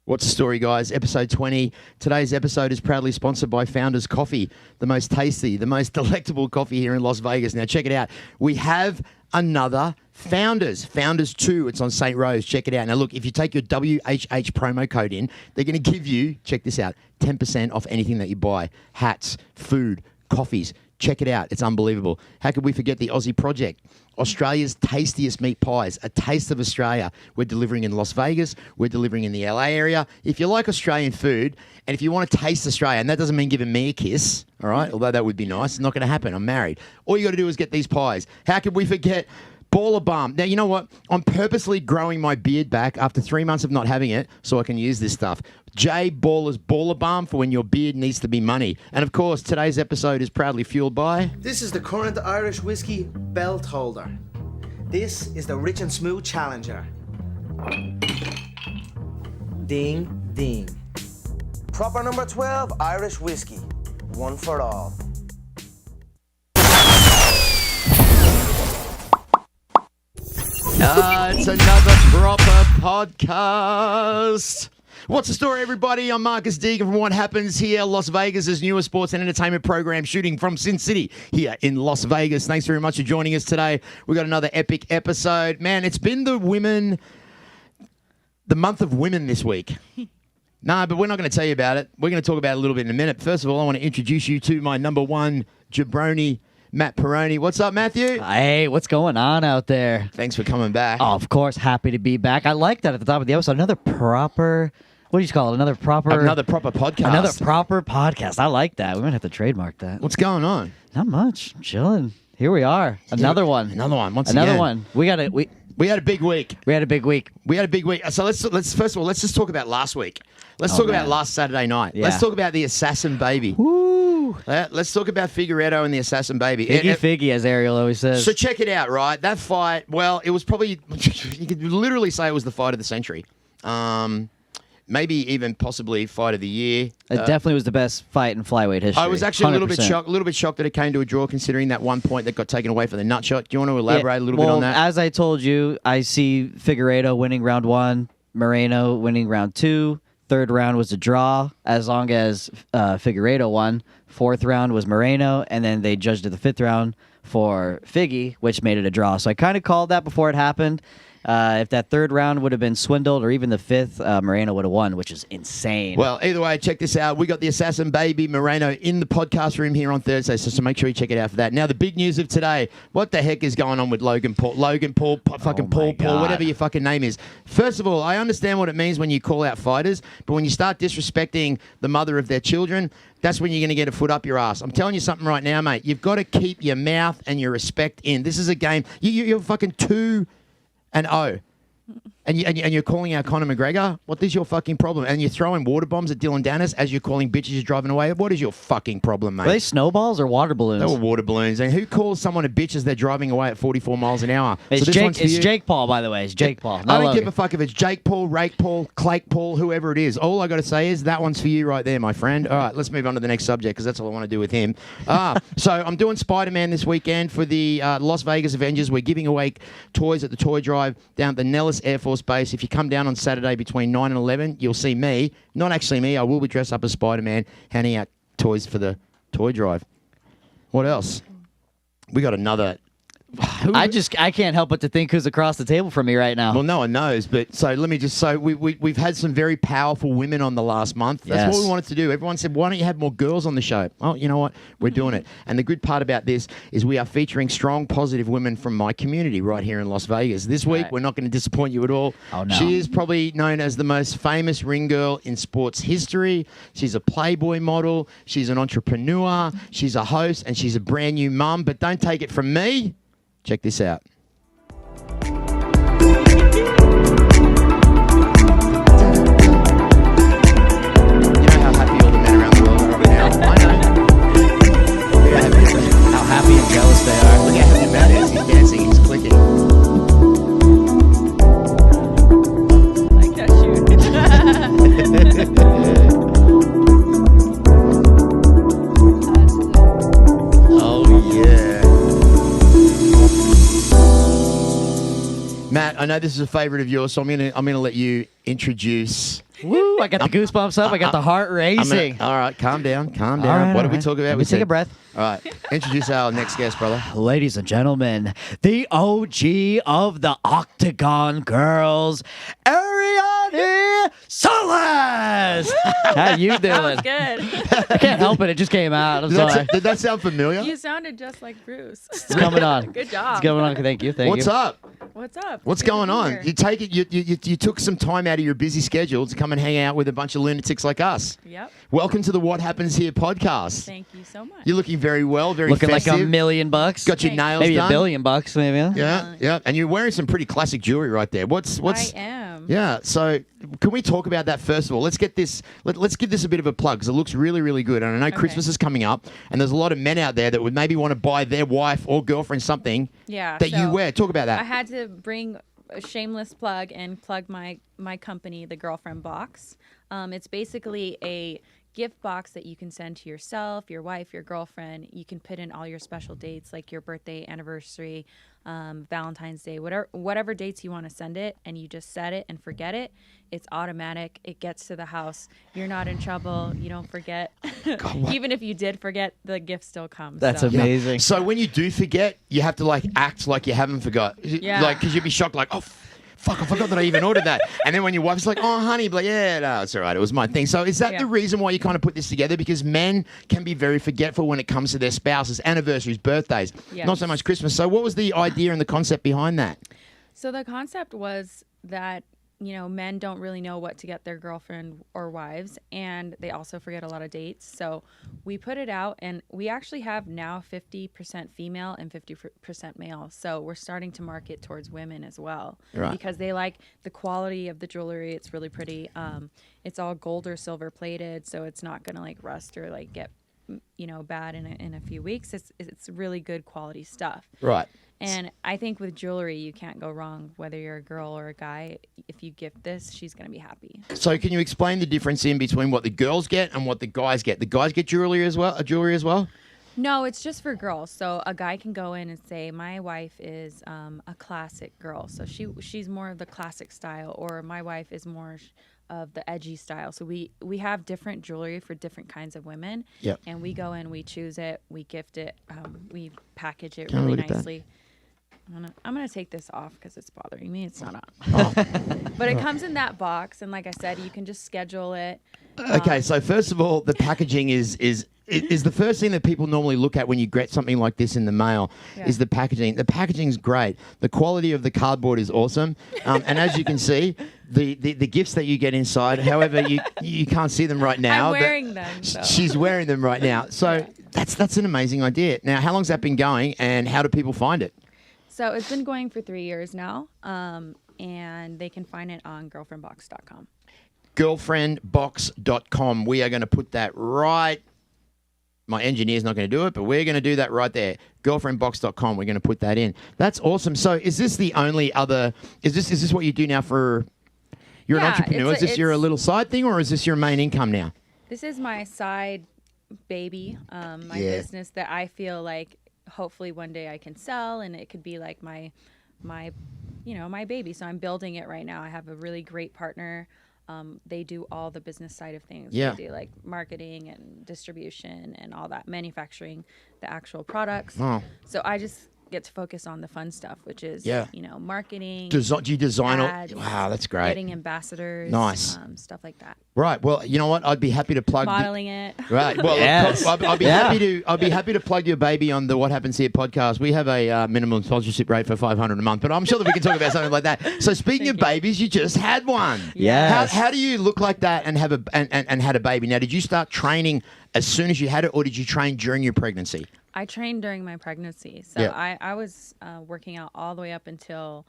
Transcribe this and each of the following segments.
What's the story, guys? Episode 20. Today's episode is proudly sponsored by Founders Coffee, the most tasty, the most delectable coffee here in Las Vegas. Now, check it out. We have another Founders 2. It's on St. Rose. Check it out. Now, look, if you take your WHH promo code in, they're going to give you, check this out, 10% off anything that you buy. Hats, food, coffees. Check it out. It's unbelievable. How could we forget the Aussie Project? Australia's tastiest meat pies, a taste of Australia. We're delivering in Las Vegas. We're delivering in the LA area. If you like Australian food and if you want to taste Australia, and that doesn't mean giving me a kiss, all right, although that would be nice. It's not going to happen. I'm married. All you got to do is get these pies. How could we forget Baller Balm? Now, you know what? I'm purposely growing my beard back after 3 months of not having it so I can use this stuff. J Baller's Baller Balm for when your beard needs to be money. And, of course, today's episode is proudly fueled by... This is the current Irish whiskey belt holder. This is the Rich and Smooth Challenger. Ding, ding. Proper number 12 Irish whiskey. One for all. It's another proper podcast. What's the story, everybody? I'm Marcus Deegan from What Happens Here, Las Vegas' newest sports and entertainment program, shooting from Sin City here in Las Vegas. Thanks very much for joining us today. We got another epic episode. Man, it's been the month of women this week. No, but we're not going to tell you about it. We're going to talk about it a little bit in a minute. First of all, I want to introduce you to my number one jabroni, Matt Peroni. What's up, Matthew? Hey, what's going on out there? Thanks for coming back. Oh, of course, happy to be back. I like that at the top of the episode. Another proper, what do you call it? Another proper podcast. Another proper podcast. I like that. We might have to trademark that. What's going on? Not much. I'm chilling. Here we are. Another one. Another one. Another one. We had a big week. We had a big week. So let's first of all, let's just talk about last week. Let's talk about last Saturday night. Yeah. Let's talk about the Assassin Baby. Woo! Let's talk about Figueiredo and the Assassin Baby. Figgy, as Ariel always says. So check it out, right? That fight, well, it was probably, you could literally say it was the fight of the century. Maybe even possibly fight of the year. It definitely was the best fight in flyweight history. I was actually 100%. a little bit shocked that it came to a draw, considering that one point that got taken away for the nut shot. Do you want to elaborate a little bit on that? As I told you, I see Figueiredo winning round 1, Moreno winning round 2. Third round was a draw, as long as Figueiredo won. Fourth round was Moreno, and then they judged it the fifth round for Figgy, which made it a draw. So I kind of called that before it happened. If that third round would have been swindled, or even the fifth, Moreno would have won, which is insane. Well, either way, check this out. We got the Assassin Baby Moreno in the podcast room here on Thursday, so make sure you check it out for that. Now, the big news of today, what the heck is going on with Logan Paul? Paul, whatever your fucking name is. First of all, I understand what it means when you call out fighters, but when you start disrespecting the mother of their children, that's when you're going to get a foot up your ass. I'm telling you something right now, mate. You've got to keep your mouth and your respect in. This is a game. You're fucking 2-0. And you're calling out Conor McGregor? What is your fucking problem? And you're throwing water bombs at Dylan Dennis as you're calling bitches driving away? What is your fucking problem, mate? Were they snowballs or water balloons? They were water balloons. And who calls someone a bitch as they're driving away at 44 miles an hour? It's Jake Paul, by the way. It's Jake Paul. I don't give a fuck if it's Jake Paul, Rake Paul, Clake Paul, whoever it is. All I got to say is that one's for you right there, my friend. All right, let's move on to the next subject because that's all I want to do with him. So I'm doing Spider-Man this weekend for the Las Vegas Avengers. We're giving away toys at the Toy Drive down at the Nellis Air Force Base. If you come down on Saturday between 9 and 11, you'll see me. Not actually me. I will be dressed up as Spider-Man, handing out toys for the Toy Drive. What else? We got another... I can't help but to think who's across the table from me right now. Well, no one knows, but so let me just say we've had some very powerful women on the last month. That's what we wanted to do. Everyone said, why don't you have more girls on the show? Oh, you know what? We're doing it. And the good part about this is we are featuring strong, positive women from my community right here in Las Vegas. This week, we're not going to disappoint you at all. Oh, no. She is probably known as the most famous ring girl in sports history. She's a Playboy model. She's an entrepreneur. She's a host, and she's a brand new mum. But don't take it from me. Check this out. You know how happy all the men around the world are right now? I know. How happy and jealous they are. Look how happy Matt is. He's dancing. He's clicking. I got you. Oh, yeah. Matt, I know this is a favourite of yours, so I'm gonna let you introduce Woo! I got the goosebumps up. I got the heart racing. All right, calm down. All right, What all did we right. talk about? Let We me take said- a breath. All right, introduce our next guest, brother. Ladies and gentlemen, the OG of the Octagon Girls, Arianny Celeste. How you doing? That was good. I can't help it. It just came out. I'm sorry. Did that sound familiar? You sounded just like Bruce. It's coming on. Good job. It's coming on. Thank you. Thank What's you. up? What's up? What's Good to going be on? here. You take it. You took some time out of your busy schedule to come and hang out with a bunch of lunatics like us. Yep. Welcome to the What Happens Here podcast. Thank you so much. You're looking very well, very Looking festive. like $1 million. Got your Thanks. nails Maybe done. $1 billion, maybe. Huh? Yeah, yeah, and you're wearing some pretty classic jewelry right there. What's? I am. Yeah. So, can we talk about that first of all? Let's get this. Let's give this a bit of a plug because it looks really, really good. And I know Christmas is coming up, and there's a lot of men out there that would maybe want to buy their wife or girlfriend something Yeah. that you so wear. Talk about that. I had to bring a shameless plug and plug my company, the Girlfriend Box. It's basically a gift box that you can send to yourself, your wife, your girlfriend. You can put in all your special dates like your birthday, anniversary, Valentine's Day, whatever dates you want to send it, and you just set it and forget it. It's automatic. It gets to the house. You're not in trouble. You don't forget. Even if you did forget, the gift still comes. That's so. amazing. So when you do forget, you have to like act like you haven't forgot. Yeah. Like because you'd be shocked, like, oh. Fuck, I forgot that I even ordered that. And then when your wife's like, oh, honey, but like, yeah, no, it's all right. It was my thing. So is that the reason why you kind of put this together? Because men can be very forgetful when it comes to their spouses, anniversaries, birthdays, Yes. not so much Christmas. So what was the idea and the concept behind that? So the concept was that, men don't really know what to get their girlfriend or wives, and they also forget a lot of dates. So we put it out, and we actually have now 50% female and 50% male. So we're starting to market towards women as well, Right. because they like the quality of the jewelry. It's really pretty. It's all gold or silver plated, so it's not gonna like rust or like get bad in a few weeks. It's really good quality stuff. Right. And I think with jewelry, you can't go wrong, whether you're a girl or a guy. If you gift this, she's going to be happy. So can you explain the difference in between what the girls get and what the guys get? The guys get jewelry as well? No, it's just for girls. So a guy can go in and say, my wife is a classic girl. So she's more of the classic style, or my wife is more of the edgy style. So we have different jewelry for different kinds of women. Yep. And we go in, we choose it, we gift it, we package it Can I really look at that? nicely. I'm gonna take this off because it's bothering me. It's not on. But it comes in that box, and like I said, you can just schedule it. Okay, so first of all, the packaging is the first thing that people normally look at when you get something like this in the mail. Yeah. Is the packaging. The packaging's great. The quality of the cardboard is awesome, and as you can see, the gifts that you get inside. However, you can't see them right now. I'm but wearing them. So. She's wearing them right now. So that's an amazing idea. Now, how long's that been going, and how do people find it? So it's been going for 3 years now, and they can find it on girlfriendbox.com. Girlfriendbox.com. We are going to put that right. My engineer's not going to do it, but we're going to do that right there. Girlfriendbox.com. We're going to put that in. That's awesome. So is this the only other, is this what you do now for, you're an Yeah, entrepreneur? Is this your it's- little side thing, or is this your main income now? This is my side baby, my Yeah. business that I feel like hopefully one day I can sell, and it could be like my baby. So I'm building it right now. I have a really great partner. They do all the business side of things. Yeah. They do like marketing and distribution and all that, manufacturing the actual products. Oh. So I just get to focus on the fun stuff, which is, Yeah. marketing, Do you design ads, all? Wow, that's great. getting ambassadors, Nice. stuff like that. Right. Well, you know what? I'd be happy to plug. Modeling it. Right. Well, Yes. I'll be Yeah. happy to plug your baby on the What Happens Here podcast. We have a minimum sponsorship rate for $500 a month, but I'm sure that we can talk about something like that. So speaking of babies, you just had one. Yes. How do you look like that and have and had a baby? Now, did you start training as soon as you had it, or did you train during your pregnancy? I trained during my pregnancy. So Yeah. I was working out all the way up until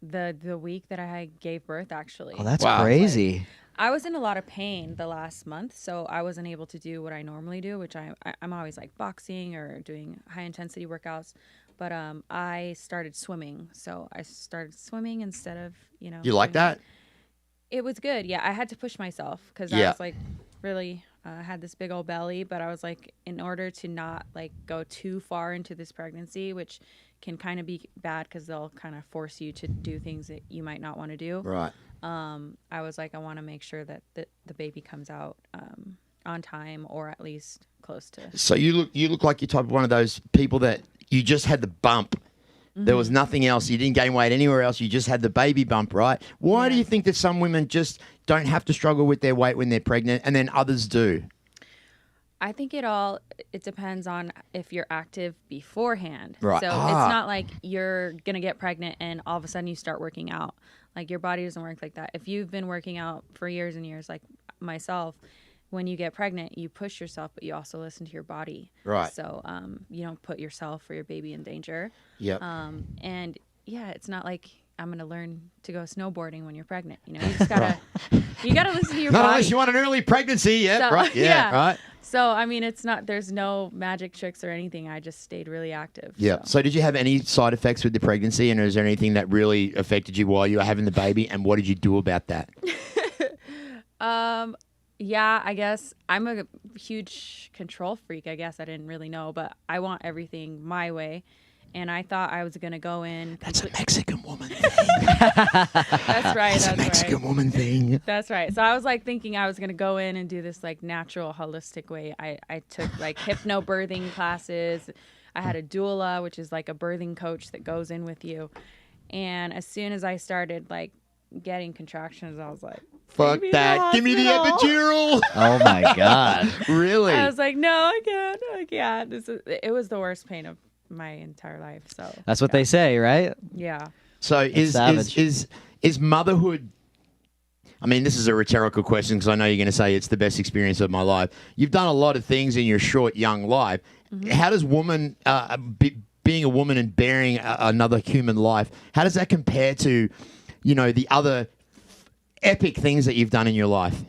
the week that I gave birth, actually. Oh, that's Wow. crazy. I was in a lot of pain the last month, so I wasn't able to do what I normally do, which I'm always like boxing or doing high intensity workouts. But I started swimming. So I started swimming instead of, You like doing- that? It was good. Yeah, I had to push myself because I Yeah. was like really had this big old belly, but I was like, in order to not like go too far into this pregnancy, which can kind of be bad because they'll kind of force you to do things that you might not want to do. Right. I was like, I want to make sure that the baby comes out on time, or at least close to. So you look like you're type of one of those people that you just had the bump. There was nothing else. You didn't gain weight anywhere else. You just had the baby bump, right? Why do you think that some women just don't have to struggle with their weight when they're pregnant, and then others do? I think it depends on if you're active beforehand. Right. So it's not like you're going to get pregnant and all of a sudden you start working out. Like, your body doesn't work like that. If you've been working out for years and years, like myself, when you get pregnant, you push yourself, but you also listen to your body. Right. So you don't put yourself or your baby in danger. Yep. And yeah, it's not like I'm going to learn to go snowboarding when you're pregnant. You know, you just got to you got to listen to your Not body. unless you want an early pregnancy. Yeah, So, right. Yeah, right. So, I mean, there's no magic tricks or anything. I just stayed really active. Yeah. So did you have any side effects with the pregnancy, and is there anything that really affected you while you were having the baby, and what did you do about that? Yeah, I guess I'm a huge control freak. I guess I didn't really know, but I want everything my way. And I thought I was going to go in. That's a Mexican woman thing. That's right. That's a Mexican woman thing. That's right. So I was like thinking I was going to go in and do this like natural, holistic way. I took like hypnobirthing classes. I had a doula, which is like a birthing coach that goes in with you. And as soon as I started like getting contractions, I was like, fuck that. Give me the epidural. Oh my God. Really? I was like, no, I can't. It was the worst pain of my entire life. So That's what they say, right? Yeah. So is motherhood? I mean, this is a rhetorical question because I know you're going to say it's the best experience of my life. You've done a lot of things in your short young life. How does being a woman and bearing another human life, how does that compare to, the other epic things that you've done in your life?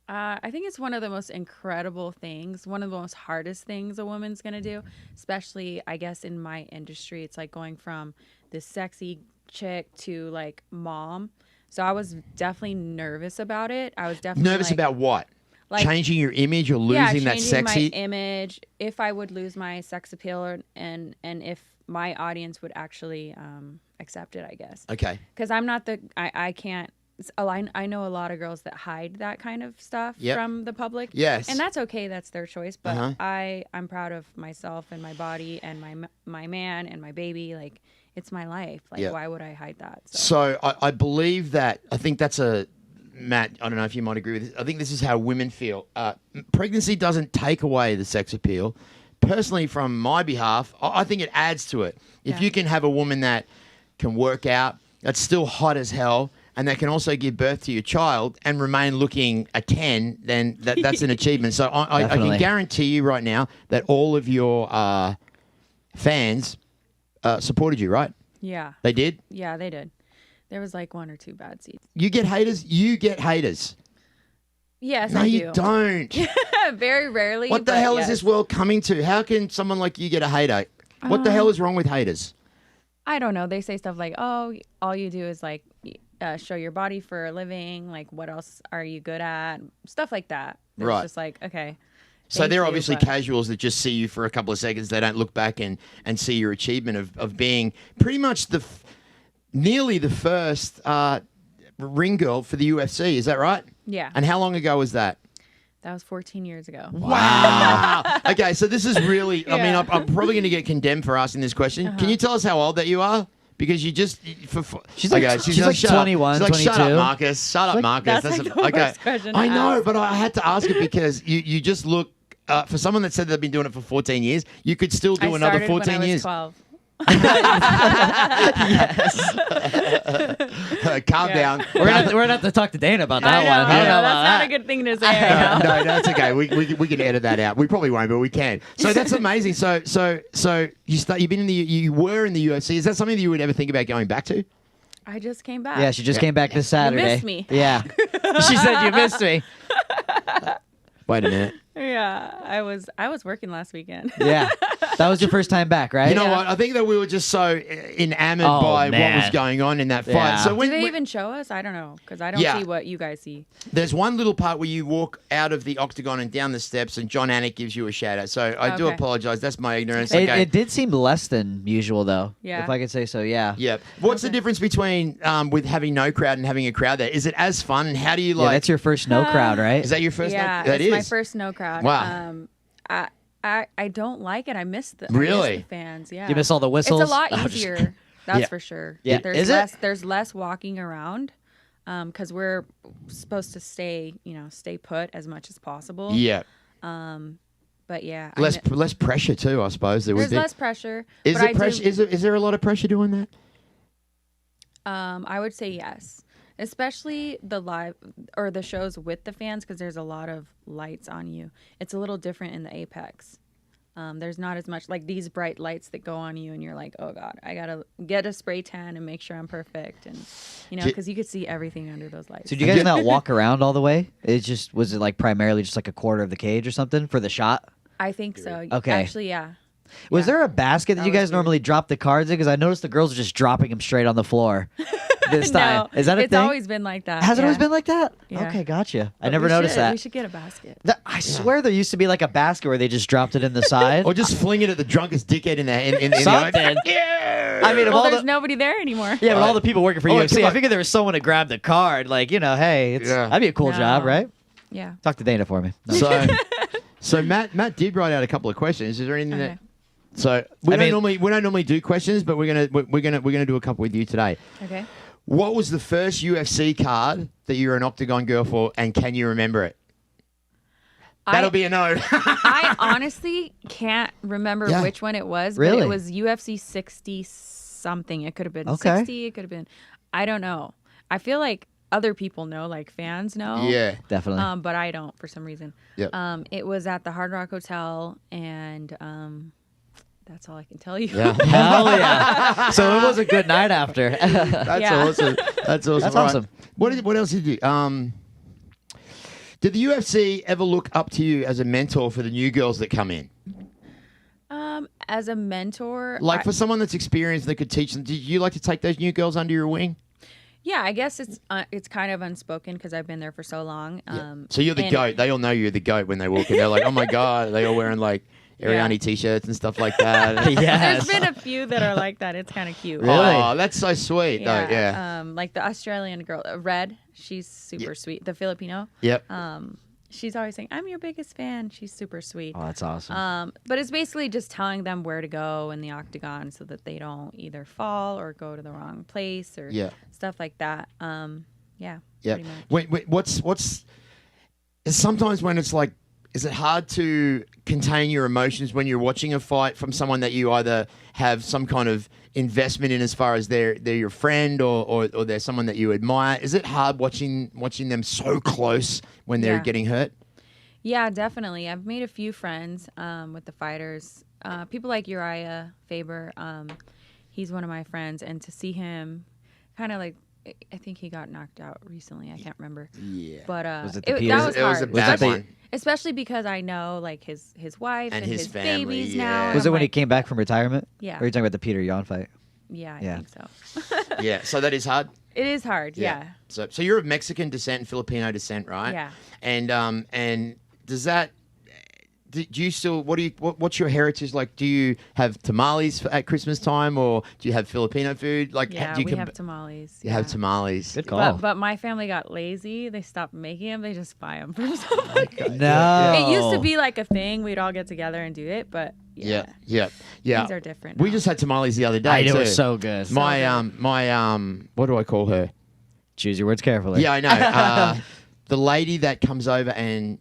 I think it's one of the most incredible things, one of the most hardest things a woman's going to do, especially, I guess, in my industry. It's like going from this sexy chick to like mom. So I was definitely nervous about it. I was definitely nervous about what? Like, changing your image or losing that sexy? my image, if I would lose my sex appeal, and if my audience would actually accept it, I guess. Okay. Because I'm not I can't. I know a lot of girls that hide that kind of stuff from the public. Yes. And that's okay. That's their choice. But I'm proud of myself and my body and my man and my baby. Like, it's my life. Like, why would I hide that? So I believe that, I think that's Matt, I don't know if you might agree with this. I think this is how women feel. Pregnancy doesn't take away the sex appeal. Personally, from my behalf, I think it adds to it. If you can have a woman that can work out, that's still hot as hell, and that can also give birth to your child and remain looking a 10, then that's an achievement. So I can guarantee you right now that all of your fans supported you, right? Yeah. They did? Yeah, they did. There was like one or two bad seeds. You get haters? You get haters. Yes, no, I do. you don't. Very rarely. What the hell is this world coming to? How can someone like you get a hater? What the hell is wrong with haters? I don't know. They say stuff like, oh, all you do is like show your body for a living. Like, what else are you good at? Stuff like that. It's right. just like, okay. So they're obviously casuals that just see you for a couple of seconds. They don't look back and see your achievement of being pretty much nearly the first ring girl for the UFC. Is that right? Yeah. And how long ago was that? That was 14 years ago. Wow. Okay, so this is really, I mean, I'm probably going to get condemned for asking this question. Can you tell us how old that you are? Because you just... She's like 21, she's like, 22. Shut up, Marcus. Shut up, Marcus. That's like the worst question to I know, ask. but I had to ask it because you just look... for someone that said they've been doing it for 14 years, you could still do another 14 when years. I was 12. Calm down. We're gonna have to talk to Dana about that I know, one. I don't know that's about not that. a good thing to say. I know. No, it's okay. We can edit that out. We probably won't, but we can. So that's amazing. So you were in the UFC. Is that something that you would ever think about going back to? I just came back. Yeah, she just came back this Saturday. missed me. Yeah. She said you missed me. Wait a minute. Yeah, I was working last weekend. Yeah. That was your first time back, right? You know what? I think that we were just so enamored by what was man. going on in that fight. Yeah. So Do when, they when- even show us? I don't know, because I don't Yeah. see what you guys see. there's one little part where you walk out of the octagon and down the steps, and John Anik gives you a shout out. So I do Okay. apologize. That's my ignorance. It, Okay. it did seem less than usual, though. Yeah. If I could say so, yeah. Yeah. What's the difference between with having no crowd and having a crowd there? Is it as fun? And how do you Yeah, like? that's your first no crowd, right? Is that your first? Yeah, That it's is my first no crowd. Wow. I don't like it. I miss the Really? the fans. Yeah, You miss all the whistles? It's a lot No, I'm just easier. That's Yeah. for sure. Yeah. There's Is it? less. There's less walking around, because we're supposed to stay put as much as possible. Yeah. But yeah, Less pressure too, I suppose. There would there's be. less pressure. Is but it pressure? Is there a lot of pressure doing that? I would say yes, especially the live or the shows with the fans, because there's a lot of lights on you. It's a little different in the Apex. There's not as much like these bright lights that go on you, and you're like, oh god, I gotta get a spray tan and make sure I'm perfect, and because you could see everything under those lights. So do you guys not walk around all the way? Was it like primarily just like a quarter of the cage or something for the shot? I think so. Okay. Actually, yeah. Was Yeah. there a basket that you was guys weird. normally drop the cards in? Because I noticed the girls are just dropping them straight on the floor this time. No, Is that a it's thing? always been like that. Has it always yeah. been like that? Yeah. Okay, gotcha. I But never we noticed should- that. We should get a basket. I swear there used to be like a basket where they just dropped it in the side. Or just fling it at the drunkest dickhead in the Something. Yeah. I mean, of Well, all there's the nobody there anymore. yeah, but all the people working for Oh, UFC, come I on. figured there was someone to grab the card. Like, hey, Yeah. that'd be a cool No. job, right? Yeah. Talk to Dana for me. No. So Matt did write out a couple of questions. Is there anything Okay. that? So we I don't mean- normally do questions, but we're gonna do a couple with you today. Okay. What was the first UFC card that you were an Octagon girl for, and can you remember it? That'll be a no. I honestly can't remember Yeah. which one it was, but Really? it was UFC 60 something. It could have been Okay. 60. It could have been, I don't know. I feel like other people know, like fans know. Yeah. Definitely. But I don't for some reason. Yep. It was at the Hard Rock Hotel, and that's all I can tell you. Yeah. Hell yeah. So it was a good night after. That's Yeah. awesome. That's awesome. That's All right. awesome. What else did you do? Did the UFC ever look up to you as a mentor for the new girls that come in? As a mentor, Like for someone that's experienced that could teach them, did you like to take those new girls under your wing? yeah, I guess it's kind of unspoken because I've been there for so long. So you're the and- goat. They all know you're the goat when they walk in. They're like, oh my God. They all wearing like Arianny t-shirts and stuff like that. Yes. There's been a few that are like that. It's kind of cute. Really? Oh, that's so sweet. Yeah. Though. Yeah. Like the Australian girl, Red. She's super sweet. The Filipino. Yep. She's always saying, "I'm your biggest fan." She's super sweet. Oh, that's awesome. But it's basically just telling them where to go in the octagon so that they don't either fall or go to the wrong place or Yeah. stuff like that. Yeah. Yeah. Pretty much. Wait, what's sometimes when it's like, is it hard to contain your emotions when you're watching a fight from someone that you either have some kind of investment in as far as they're your friend or they're someone that you admire? Is it hard watching them so close when they're Yeah. getting hurt? Yeah, definitely. I've made a few friends with the fighters. People like Uriah Faber. He's one of my friends, and to see him, kind of like, I think he got knocked out recently. I can't remember. Yeah. But Was it the that Peters? was It was a hard. bad Was it the- one. Especially because I know like his wife And and, his his family, babies yeah. now. Was it I'm when he like, came back from retirement? Yeah. Or are you talking about the Peter Yan fight? Yeah, I Yeah. think so. Yeah. So that is hard. It is hard. Yeah. So you're of Mexican descent and Filipino descent, right? Yeah. And does that? Do you still? What's your heritage like? Do you have tamales at Christmas time, or do you have Filipino food? Like, Yeah, do you we have tamales. You have tamales. Good call. But my family got lazy. They stopped making them. They just buy them from somebody. No. It used to be like a thing. We'd all get together and do it, but yeah. Yeah. These are different. We now. just had tamales the other day. They too. were so good. My what do I call her? Choose your words carefully. Yeah, I know. The lady that comes over and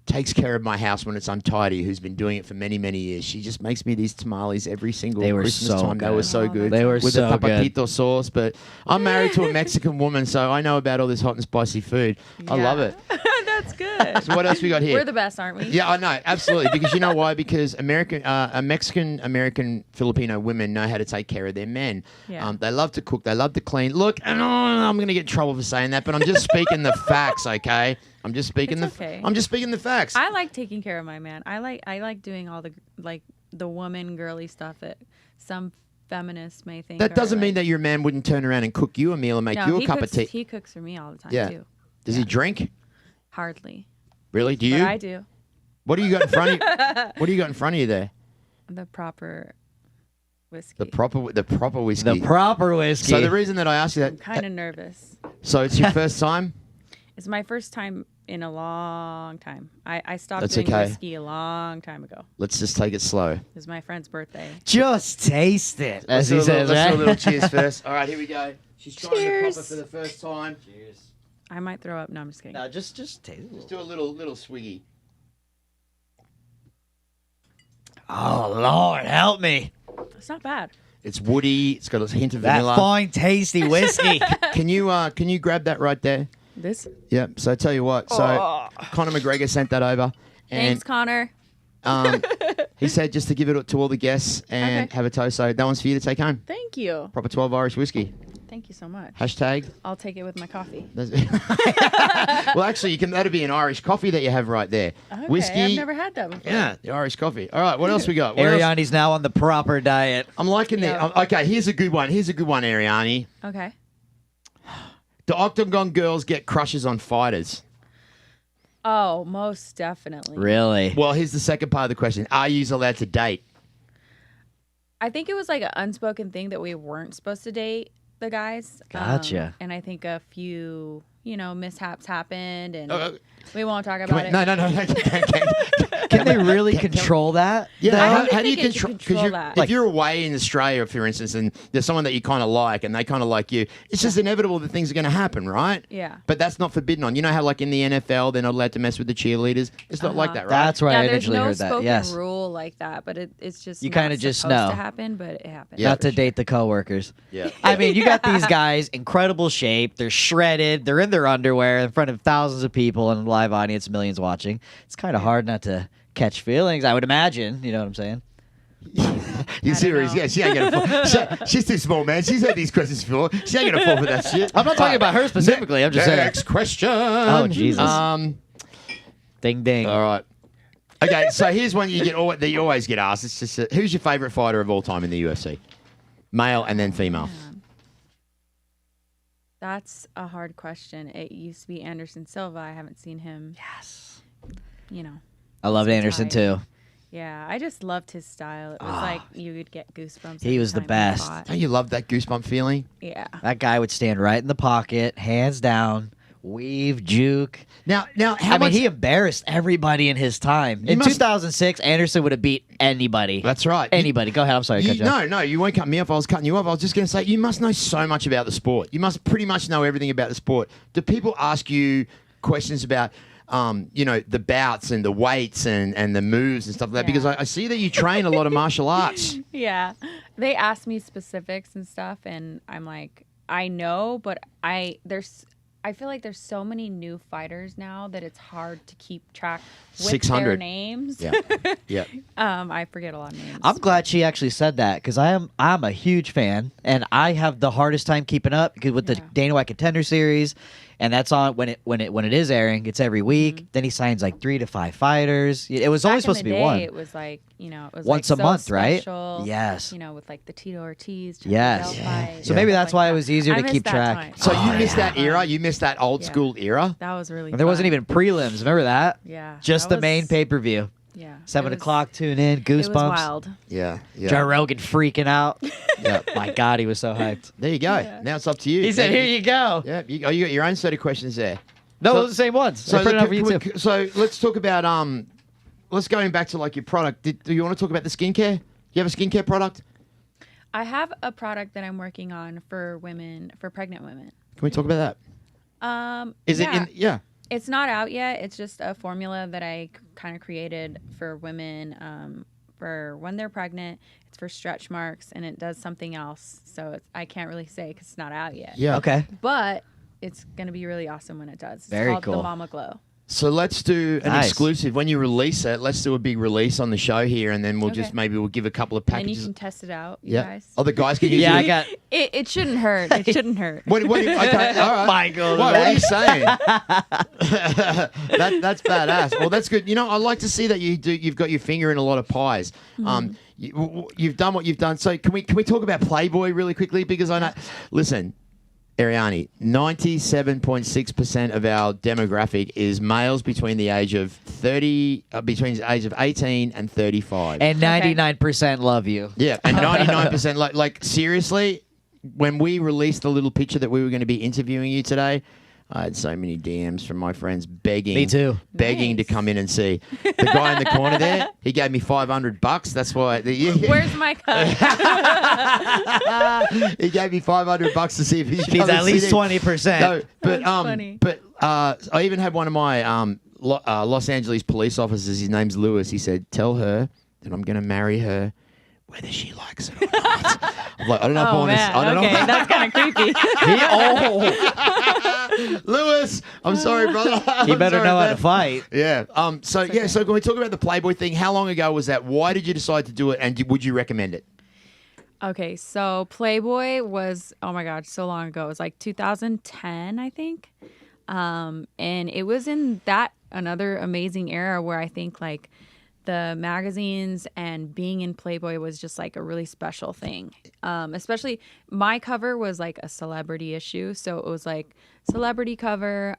takes care of my house when it's untidy, who's been doing it for many, many years. She just makes me these tamales every single They were Christmas so time. They good. were so Oh, good. They were with so the good. tapatito sauce. But I'm married to a Mexican woman, so I know about all this hot and spicy food. I love it. That's That's good. So what else we got here? We're the best, aren't we? Yeah, I know, absolutely. Because you know why? Because Mexican American Filipino women know how to take care of their men. Yeah. They love to cook. They love to clean. Look, and I'm going to get in trouble for saying that, but I'm just speaking the facts, okay? I'm just speaking I'm just speaking the facts. I like taking care of my man. I like doing all the woman girly stuff that some feminists may think. That doesn't mean like, that your man wouldn't turn around and cook you a meal and make you a cup of tea. He cooks for me all the time too. Does he drink? Hardly. Really? Do you? But I do. What do you got in front of you? What do you got in front of you there? The proper whiskey. The proper whiskey. The proper whiskey. So the reason that I asked you I'm that. kind of nervous. So it's your first time? It's my first time in a long time. I stopped That's doing okay. whiskey a long time ago. Let's just take it slow. It was my friend's birthday. Just taste it, as he says. Let's do a Right? little cheers first. All right, here we go. She's trying to Cheers. pop it for the first time. Cheers. I might throw up. No, I'm just kidding. No, just taste it. Just do a little swiggy. Oh Lord, help me! It's not bad. It's woody. It's got a hint of That vanilla. fine, tasty whiskey. Can you grab that right there? This. Yep. So I tell you what. So Conor McGregor sent that over, and Thanks, Connor. he said just to give it to all the guests and Okay. have a toast. So that one's for you to take home. Thank you. Proper 12 Irish whiskey. Thank you so much. Hashtag. I'll take it with my coffee. Well, actually, that'd be an Irish coffee that you have right there. Okay, Whiskey. I've never had that before. Yeah, the Irish coffee. All right, what else we got? What else? Arianny's now on the proper diet. I'm liking Yeah. the. Okay, here's a good one. Arianny. Okay. Do Octagon girls get crushes on fighters? Oh, most definitely. Really? Well, here's the second part of the question. Are you allowed to date? I think it was like an unspoken thing that we weren't supposed to date the guys. Gotcha. And I think a few, mishaps happened, and Uh, we won't talk Come about on. it. No. Can they really control that? Yeah, I don't how do you think you can control that. If you're away in Australia, for instance, and there's someone that you kind of like and they kind of like you, it's just inevitable that things are going to happen, right? Yeah. But that's not forbidden on. You know how, like in the NFL, they're not allowed to mess with the cheerleaders? It's not like that, right? That's where I there's originally no heard that. spoken Yes. rule like that, but it's just You not kinda just supposed know. to happen, but it happens. Yeah, Not for to date the coworkers. Yeah. I mean, you got these guys, incredible shape. They're shredded. They're in their underwear in front of thousands of people and a live audience, millions watching. It's kind of hard not to catch feelings, I would imagine. You know what I'm saying? You see her? know. Yeah, she ain't gonna fall. She's too small, man. She's had these questions before. She ain't gonna fall for that shit. I'm not talking about her specifically. I'm just saying. Next question. Oh, Jesus. Ding, ding. All right. Okay, so here's one that you always get asked. It's just who's your favorite fighter of all time in the UFC? Male and then female. Man. That's a hard question. It used to be Anderson Silva. I haven't seen him. Yes. I loved Anderson, too. Yeah, I just loved his style. It was like you would get goosebumps. He every was the time best. fought. Don't you love that goosebump feeling? Yeah. That guy would stand right in the pocket, hands down, weave, juke. Now, how I much? mean, he embarrassed everybody in his time. In must- 2006, Anderson would have beat anybody. That's right. Anybody. Go ahead. I'm sorry. I cut you off. No, you won't cut me off. I was cutting you off. I was just going to say, you must know so much about the sport. You must pretty much know everything about the sport. Do people ask you questions about, the bouts and the weights and the moves and stuff like that? Because Yeah. I see that you train a lot of martial arts. Yeah. They ask me specifics and stuff, and I'm like, I know, but I feel like there's so many new fighters now that it's hard to keep track with 600. their names. Yeah. Yeah. I forget a lot of names. I'm glad she actually said that because I'm a huge fan and I have the hardest time keeping up because with the Yeah. Dana White Contender Series, and that's on when it is airing. It's every week. Then he signs like 3 to 5 fighters. It was Back only in supposed the to be day, one. It was like, it was Once like a month, so right? special, Yes. With like the Tito Ortiz. Chuck Yes. Liddell fight, So stuff maybe that's like why that. it was easier I to missed keep that track. time. So you Oh, missed yeah. that era? You missed that old Yeah. school era? That was really There wasn't fun. even prelims. Remember that? Yeah. Just that the main was- pay-per-view. Yeah. 7 it was- o'clock, tune in, It was goosebumps. wild. Yeah. Joe Rogan freaking out. Yeah. My God, he was so hyped. There you go. Yeah. Now it's up to you. He said, "Here you go." Yeah. You got your own set of questions there. No, So- those are the same ones. So I put it look, out for you too. so let's talk about let's going back to like your product. Do you want to talk about the skincare? You have a skincare product? I have a product that I'm working on for women, for pregnant women. Can we talk about that? Is yeah. it in? Yeah. It's not out yet. It's just a formula that I kind of created for women for when they're pregnant. It's for stretch marks, and it does something else. So I can't really say because it's not out yet. Yeah. Okay. But it's going to be really awesome when it does. It's Very called cool. the Mama Glow. So let's do an Nice. exclusive. When you release it, let's do a big release on the show here, and then we'll Okay. just maybe we'll give a couple of And then you packages. can test it out, you Yeah. guys. Oh, the guys can use Yeah, it. I got. It shouldn't hurt. It shouldn't hurt. Okay, all right. Michael, What are man. you saying? That's badass. Well, that's good. You know, I like to see that you've got your finger in a lot of pies. You've done what you've done. So can we talk about Playboy really quickly? Because I know. Listen, Arianny, 97.6% of our demographic is males between the age of 18 and 35. And 99% love you. Yeah, and 99% like seriously, when we released the little picture that we were going to be interviewing you today, I had so many DMs from my friends begging. Me too. Begging to Nice. come in and see. The guy in the corner there, he gave me $500. That's why. Where's my cut? He gave me $500 to see if he Needs at least 20%. No, but That's funny. I even had one of my Los Angeles police officers. His name's Lewis. He said, "Tell her that I'm going to marry her, whether she likes it or not." I'm like, I don't know if I Oh want to. man, I don't okay, know. that's kind of creepy. Lewis, I'm sorry, brother. You I'm better sorry, know how man. to fight. Yeah. So when we talk about the Playboy thing, how long ago was that? Why did you decide to do it? And would you recommend it? Okay, so Playboy was, oh my God, so long ago. It was like 2010, I think. And it was in that another amazing era where I think like the magazines and being in Playboy was just like a really special thing. Especially my cover was like a celebrity issue. So it was like celebrity cover.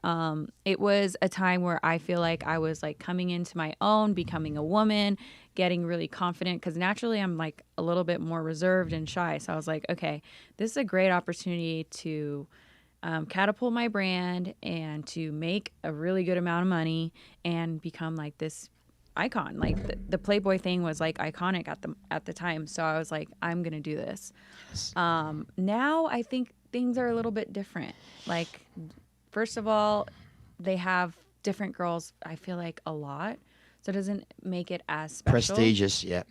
It was a time where I feel like I was like coming into my own, becoming a woman, getting really confident because naturally I'm like a little bit more reserved and shy. So I was like, okay, this is a great opportunity to catapult my brand and to make a really good amount of money and become like this icon. Like the Playboy thing was like iconic at the time. So I was like, I'm gonna do this. Now I think things are a little bit different. Like, first of all, they have different girls. I feel like a lot, so it doesn't make it as special. Prestigious, yeah.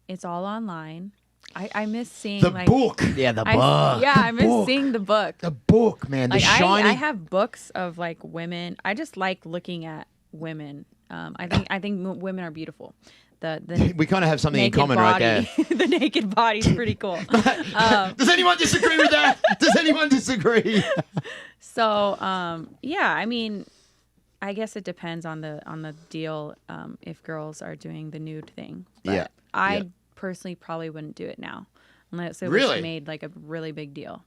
It's all online. I miss seeing The like book. Yeah, the I, book. yeah, I miss book. seeing the book. The book, man. The Like shiny. I have books of like women. I just like looking at women. I think women are beautiful. The we kind of have something in naked common right body, there. the naked body's pretty cool. Does anyone disagree with that? Does anyone disagree? So yeah, I mean, I guess it depends on the deal. If girls are doing the nude thing, but Yeah. I personally probably wouldn't do it now unless it Really? was made like a really big deal.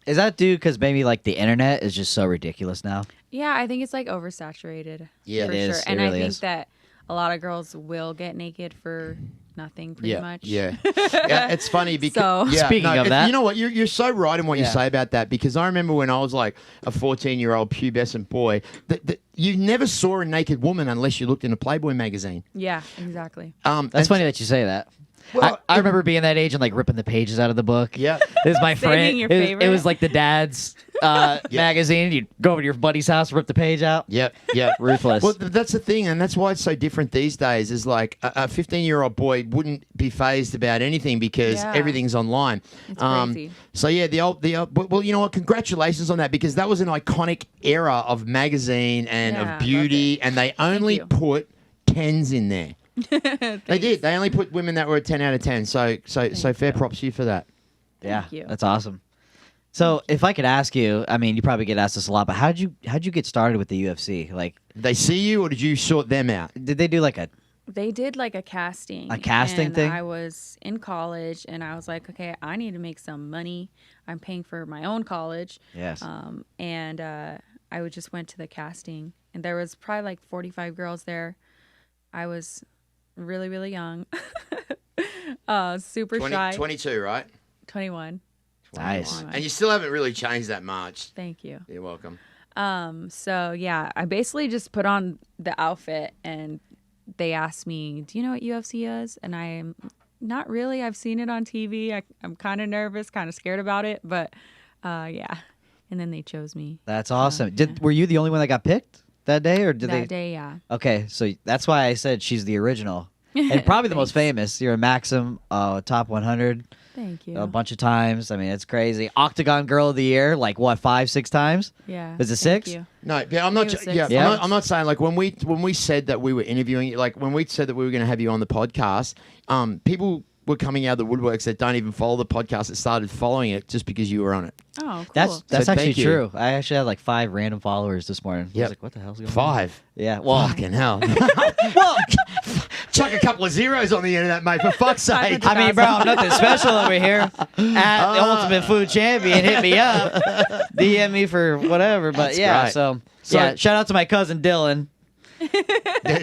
Is that due because maybe like the internet is just so ridiculous now? Yeah, I think it's like oversaturated. Yeah, for it is. sure. It And really I think is. that a lot of girls will get naked for nothing, pretty much. Yeah. Yeah, it's funny because So- yeah, Speaking of that- you know what? You're so right in what you Yeah. say about that because I remember when I was like a 14-year-old pubescent boy that you never saw a naked woman unless you looked in a Playboy magazine. Yeah, exactly. That's funny that you say that. Well, I remember being that age and like ripping the pages out of the book. Yeah. It was my Saving friend. your It favorite. was like the dad's magazine. You'd go over to your buddy's house, rip the page out. Yep. Ruthless. Well, that's the thing, and that's why it's so different these days. Is like a 15-year-old boy wouldn't be fazed about anything because Yeah. everything's online. It's crazy. So yeah, the old. Well, you know what? Congratulations on that because that was an iconic era of magazine and Yeah, of I beauty, loved and they only you. put 10s in there. They did. They only put women that were a 10 out of 10. So fair props to you for that. Yeah, you. that's awesome. So if I could ask you, I mean, you probably get asked this a lot, but how'd you get started with the UFC? Like, They see you, or did you sort them out? did they do like a? They did like a casting. thing? I was in college and I was like, okay, I need to make some money. I'm paying for my own college. Yes. And I just went to the casting and there was probably like 45 girls there. I was really, really young. Super shy. 22, right? 21. Nice. And you still haven't really changed that much. Thank you. You're welcome. So yeah, I basically just put on the outfit and they asked me, do you know what UFC is? And I am not really. I've seen it on TV. I'm kind of nervous, kind of scared about it, but yeah. And then they chose me That's awesome. Were you the only one that got picked that day, or did that they? day. Yeah. Okay, so that's why I said she's the original and probably the most famous. You're a Maxim top 100. Thank you. a bunch of times. I mean, it's crazy. Octagon Girl of the Year, like what, 5, 6 times? Yeah. Is it thank 6? you. No, yeah, I'm not. Maybe it was Yeah, 6. Yeah. I'm not saying like when we said that we were interviewing you, like when we said that we were going to have you on the podcast, people were coming out of the woodworks that don't even follow the podcast that started following it just because you were on it. Oh, cool. That's So actually thank you. true. I actually had like 5 random followers this morning. I Yep. was like, what the hell's going on? 5. Yeah. Well, Fucking hell. Well, chuck a couple of zeros on the end of that, mate, for fuck's sake. I mean, bro, I'm nothing special over here. At the Ultimate Food Champion, hit me up, DM me for whatever. But That's yeah, great. so So- yeah, shout out to my cousin Dylan. Yeah,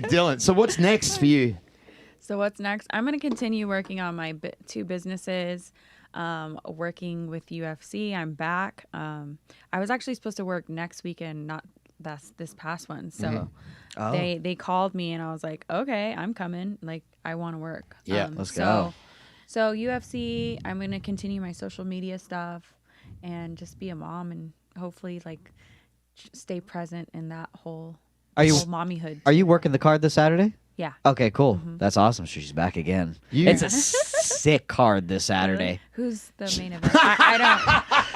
Dylan, so what's next for you? So what's next? I'm going to continue working on my 2 businesses, working with UFC. I'm back. I was actually supposed to work next weekend, not this past one. So Oh. they called me and I was like, okay, I'm coming. Like, I want to work. Yeah, let's go. So UFC, I'm going to continue my social media stuff and just be a mom and hopefully like stay present in that whole mommyhood. Are you working the card this Saturday? Yeah. Okay, cool. That's awesome. She's back again. It's a sick card this Saturday. Who's the main event? I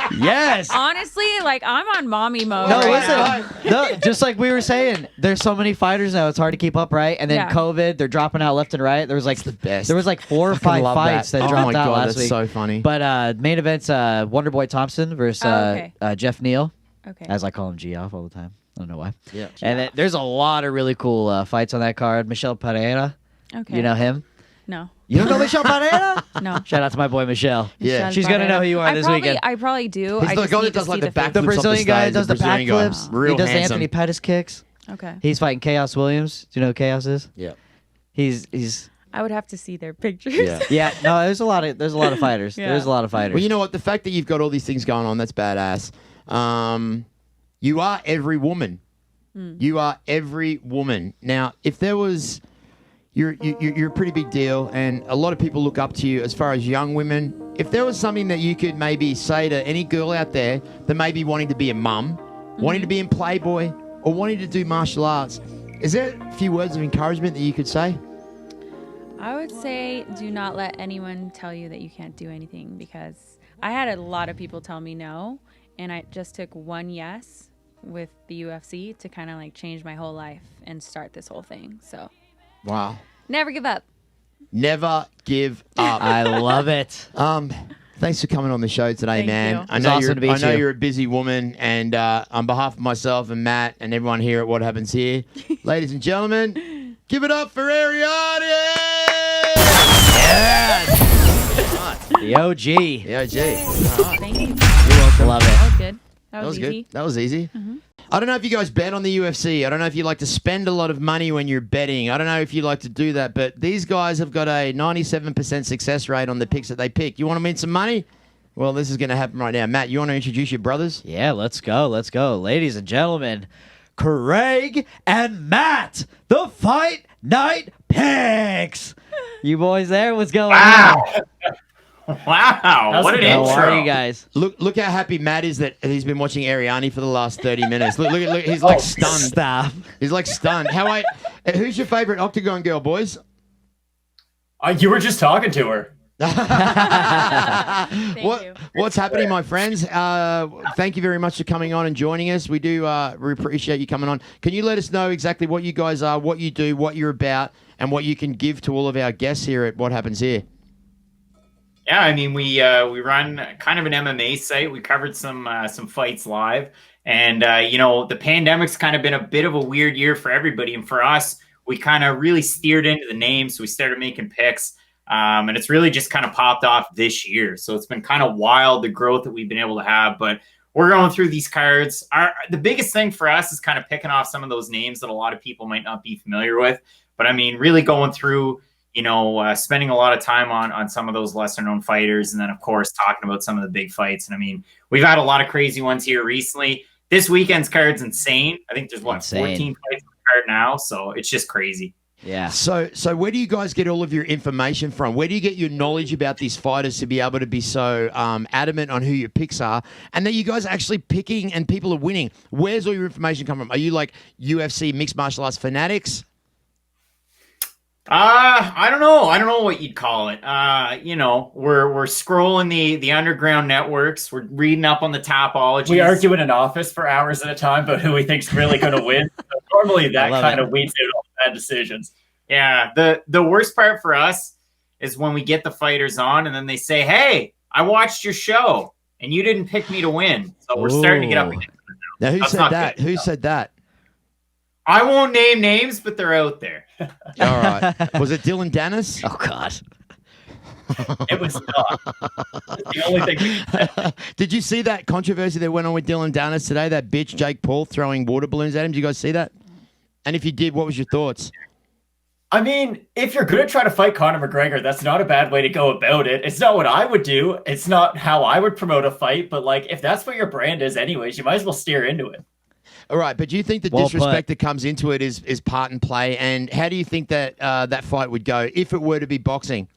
don't. Yes. Honestly, like I'm on mommy mode. No, right now. listen. No, just like we were saying, there's so many fighters now. It's hard to keep up, right? And then Yeah. COVID, they're dropping out left and right. There was like the best. There was like 4 or Fucking 5 love fights that, Oh dropped my out God, last that's week. so funny. But main event's Wonderboy Thompson versus Oh, okay. Jeff Neal, Okay. as I call him G off all the time. I don't know why. Yeah. And then there's a lot of really cool fights on that card. Michelle Pereira, Okay. you know him? No. You don't know Michelle Pereira? No. Shout out to my boy Michelle. Yeah. Michelle She's gonna Pereira. know who you are this weekend. I probably do. He's I the just guy need that does to like see the face. backflips The off the Brazilian guy stage, does the Brazilian guy. backflips. Real He does the handsome. Anthony Pettis kicks. Okay. He's fighting Chaos Williams. Do you know who Chaos is? Yeah. He's I would have to see their pictures. Yeah. yeah. No, there's a lot of fighters. Yeah. There's a lot of fighters. Well, you know what? The fact that you've got all these things going on, that's badass. You are every woman. You are every woman. Now, if there was, you're a pretty big deal, and a lot of people look up to you as far as young women. If there was something that you could maybe say to any girl out there that may be wanting to be a mum, wanting to be in Playboy, or wanting to do martial arts, is there a few words of encouragement that you could say? I would say do not let anyone tell you that you can't do anything, because I had a lot of people tell me no, and I just took one yes with the UFC to kind of like change my whole life and start this whole thing. So Wow. never give up. Never give up. I love it. Thanks for coming on the show today, Thank man. you. I It's know awesome to meet I know you. you're a busy woman, and on behalf of myself and Matt and everyone here at What Happens Here, ladies and gentlemen, give it up for Arianny! The OG. Yeah, gee. Thank you. You're welcome. Love it. That was good. That That was was easy. good. That was easy. I don't know if you guys bet on the UFC. I don't know if you like to spend a lot of money when you're betting. I don't know if you like to do that, but these guys have got a 97% success rate on the picks that they pick. You want to win some money? Well, this is going to happen right now. Matt, you want to introduce your brothers? Yeah, let's go. Let's go. Ladies and gentlemen, Craig and Matt, the Fight Night Picks. You boys there? What's going on? Wow, what an How intro. are you guys? Look how happy Matt is that he's been watching Arianny for the last 30 minutes. Look, he's like stunned. Stop. He's like stunned. Who's your favorite Octagon girl, boys? You were just talking to her. you. What's happening, my friends? Thank you very much for coming on and joining us. We do we appreciate you coming on. Can you let us know exactly what you guys are, what you do, what you're about, and what you can give to all of our guests here at What Happens Here? Yeah, I mean we run kind of an MMA site. We covered some fights live, and the pandemic's kind of been a bit of a weird year for everybody, and for us, we kind of really steered into the name, so we started making picks, and it's really just kind of popped off this year. So it's been kind of wild the growth that we've been able to have, but we're going through these cards. The biggest thing for us is kind of picking off some of those names that a lot of people might not be familiar with, but I mean really going through. Spending a lot of time on some of those lesser known fighters. And then of course, talking about some of the big fights. And I mean, we've had a lot of crazy ones here recently. This weekend's card's insane. I think there's 14 fights on the card now. So it's just crazy. Yeah. So where do you guys get all of your information from? Where do you get your knowledge about these fighters to be able to be so adamant on who your picks are, and that you guys are actually picking and people are winning? Where's all your information come from? Are you like UFC mixed martial arts fanatics? I don't know. I don't know what you'd call it. We're scrolling the underground networks. We're reading up on the topology. We argue in an office for hours at a time about who we think's really going to win. So normally that kind of weeds out all bad decisions. Yeah. The worst part for us is when we get the fighters on and then they say, "Hey, I watched your show and you didn't pick me to win." So we're starting to get up against it Now, who That's said not that? good. Who said that? I won't name names, but they're out there. All right. Was it Dylan Dennis? Oh God. It was not. It's the only thing we can say. Did you see that controversy that went on with Dylan Dennis today? That bitch Jake Paul throwing water balloons at him. Did you guys see that? And if you did, what was your thoughts? I mean, if you're going to try to fight Conor McGregor, that's not a bad way to go about it. It's not what I would do. It's not how I would promote a fight. But like, if that's what your brand is anyways, you might as well steer into it. All right, but do you think the disrespect that comes into it is part and play? And how do you think that that fight would go if it were to be boxing?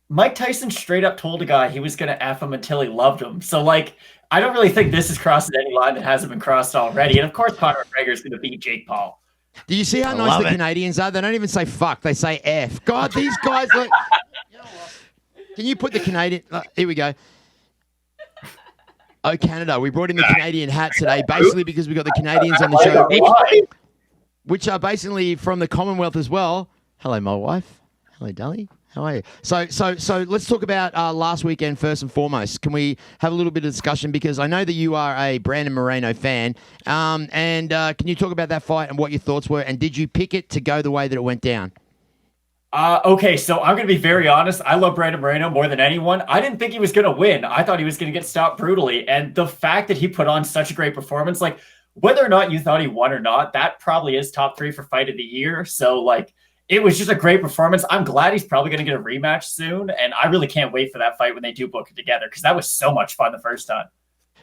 Mike Tyson straight up told a guy he was going to F him until he loved him. So, like, I don't really think this is crossing any line that hasn't been crossed already. And, of course, Conor McGregor is going to beat Jake Paul. Do you see how nice the Canadians are? They don't even say fuck. They say F. God, these guys look... Can you put the Canadian... here we go. Oh, Canada. We brought in the Canadian hat today, basically because we got the Canadians on the show, which are basically from the Commonwealth as well. Hello, my wife. Hello, Dali. How are you? So let's talk about last weekend first and foremost. Can we have a little bit of discussion? Because I know that you are a Brandon Moreno fan. And can you talk about that fight and what your thoughts were? And did you pick it to go the way that it went down? Okay, so I'm going to be very honest. I love Brandon Moreno more than anyone. I didn't think he was going to win. I thought he was going to get stopped brutally. And the fact that he put on such a great performance, like whether or not you thought he won or not, that probably is top 3 for fight of the year. So like it was just a great performance. I'm glad he's probably going to get a rematch soon. And I really can't wait for that fight when they do book it together because that was so much fun the first time.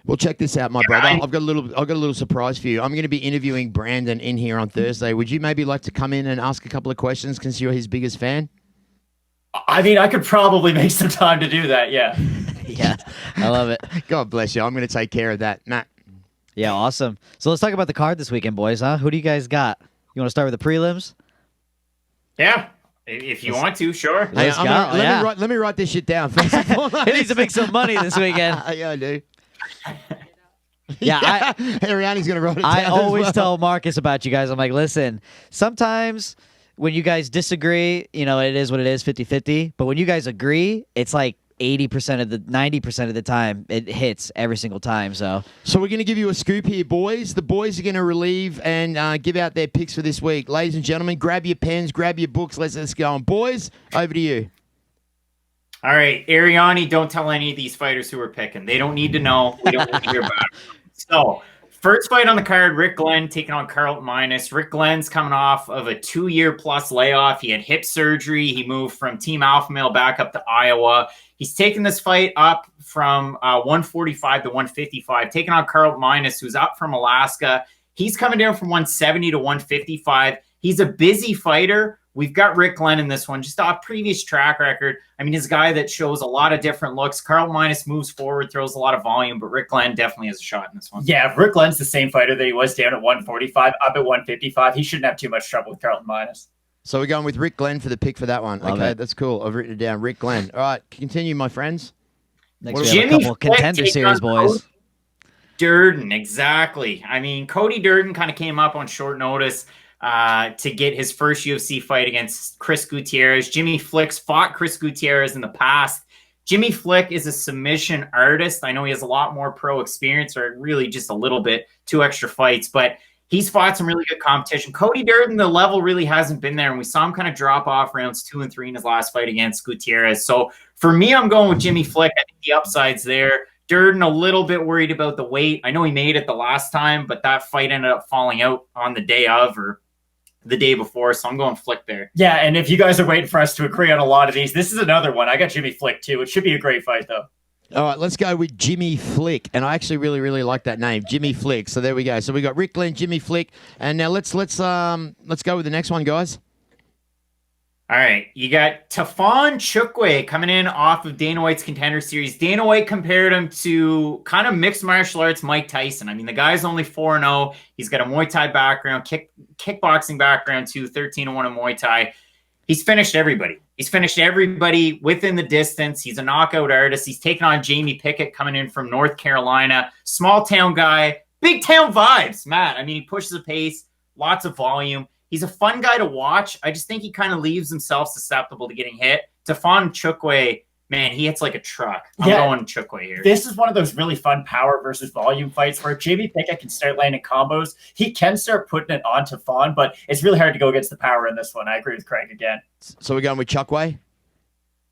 Well, check this out, my brother. I've got a little surprise for you. I'm going to be interviewing Brandon in here on Thursday. Would you maybe like to come in and ask a couple of questions because you're his biggest fan? I mean, I could probably make some time to do that, yeah. Yeah, I love it. God bless you. I'm going to take care of that, Matt. Yeah, awesome. So let's talk about the card this weekend, boys, huh? Who do you guys got? You want to start with the prelims? Yeah, if you want to, sure. Let's go. Let me write this shit down first and foremost. He needs to make some money this weekend. Yeah, I do. Yeah, Arianny's going to write it down. I always as well. tell Marcus about you guys. I'm like, listen, sometimes when you guys disagree, it is what it is, 50-50. But when you guys agree, it's like 90% of the time, it hits every single time. So we're going to give you a scoop here, boys. The boys are going to relieve and give out their picks for this week. Ladies and gentlemen, grab your pens, grab your books. Let's go on. Boys, over to you. All right, Arianny, don't tell any of these fighters who we're picking. They don't need to know. We don't need to hear about it. So, first fight on the card, Rick Glenn taking on Carlton Minus. Rick Glenn's coming off of a 2-year-plus layoff. He had hip surgery. He moved from Team Alpha Male back up to Iowa. He's taking this fight up from 145 to 155, taking on Carlton Minus, who's up from Alaska. He's coming down from 170 to 155. He's a busy fighter. We've got Rick Glenn in this one, just off previous track record. I mean, he's a guy that shows a lot of different looks. Carl Minus moves forward, throws a lot of volume, but Rick Glenn definitely has a shot in this one. Yeah, Rick Glenn's the same fighter that he was down at 145, up at 155. He shouldn't have too much trouble with Carlton Minus. So we're going with Rick Glenn for the pick for that one. Love okay, it. that's cool. I've written it down. Rick Glenn. All right, continue, my friends. next we have a couple contender series, boys. Durden, exactly. I mean, Cody Durden kind of came up on short notice to get his first UFC fight against Chris Gutierrez. Jimmy Flick's fought Chris Gutierrez in the past. Jimmy Flick is a submission artist. I know he has a lot more pro experience, or really just a little bit, 2 extra fights, but he's fought some really good competition. Cody Durden, the level really hasn't been there, and we saw him kind of drop off rounds 2 and 3 in his last fight against Gutierrez. So for me, I'm going with Jimmy Flick. I think the upside's there. Durden, a little bit worried about the weight. I know he made it the last time, but that fight ended up falling out on the day of, or the day before, so I'm going Flick there. Yeah, and if you guys are waiting for us to agree on a lot of these, this is another one. I got Jimmy Flick, too. It should be a great fight, though. All right, let's go with Jimmy Flick, and I actually really, really like that name, Jimmy Flick. So there we go. So we got Rick Glenn, Jimmy Flick, and now let's go with the next one, guys. All right, you got Tafon Chukwe coming in off of Dana White's Contender Series. Dana White compared him to kind of mixed martial arts Mike Tyson. I mean, the guy's only 4-0. He's got a Muay Thai background, kickboxing background too, 13-1 in Muay Thai. He's finished everybody. He's finished everybody within the distance. He's a knockout artist. He's taken on Jamie Pickett coming in from North Carolina. Small town guy, big town vibes, Matt. I mean, he pushes a pace, lots of volume. He's a fun guy to watch. I just think he kind of leaves himself susceptible to getting hit. Tafon Chukwe, man, he hits like a truck. I'm going Chukwe here. This is one of those really fun power versus volume fights where Jamie Pickett can start landing combos. He can start putting it on Tafon, but it's really hard to go against the power in this one. I agree with Craig again. So we're going with Chukwe?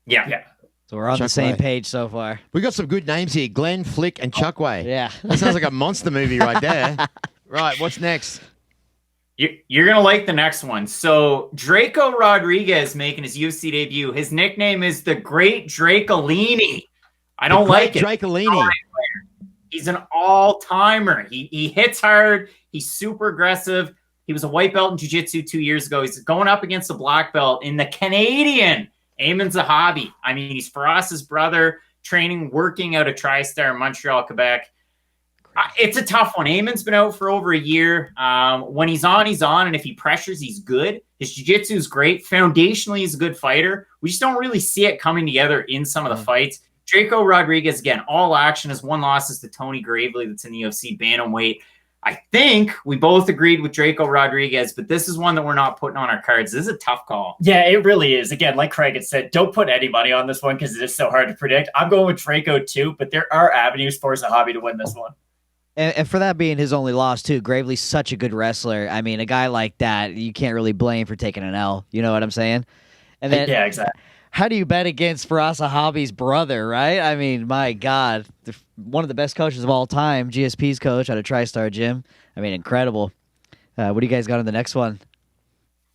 Yeah. So we're on the same page so far. We got some good names here. Glenn, Flick, and Chukwe. Yeah. That sounds like a monster movie right there. Right, what's next? You're going to like the next one. So Draco Rodriguez making his UFC debut. His nickname is the Great Dracolini. I don't like it. Dracolini. He's an all-timer. He hits hard. He's super aggressive. He was a white belt in jiu-jitsu 2 years ago. He's going up against a black belt in the Canadian Ayman Zahabi. I mean, he's Faraz's brother, working out of TriStar in Montreal, Quebec. It's a tough one. Ayman's been out for over a year. When he's on, and if he pressures, he's good. His jiu-jitsu is great. Foundationally, he's a good fighter. We just don't really see it coming together in some of the fights. Draco Rodriguez, again, all action. His one loss is to Tony Gravely that's in the UFC bantamweight. I think we both agreed with Draco Rodriguez, but this is one that we're not putting on our cards. This is a tough call. Yeah, it really is. Again, like Craig had said, don't put any money on this one because it is so hard to predict. I'm going with Draco too, but there are avenues for Zahabi to win this one. And for that being his only loss, too, Gravely's such a good wrestler. I mean, a guy like that, you can't really blame for taking an L. You know what I'm saying? And then, yeah, exactly. How do you bet against Faraz Zahabi's brother, right? I mean, my God. One of the best coaches of all time, GSP's coach out of TriStar Gym. I mean, incredible. What do you guys got on the next one?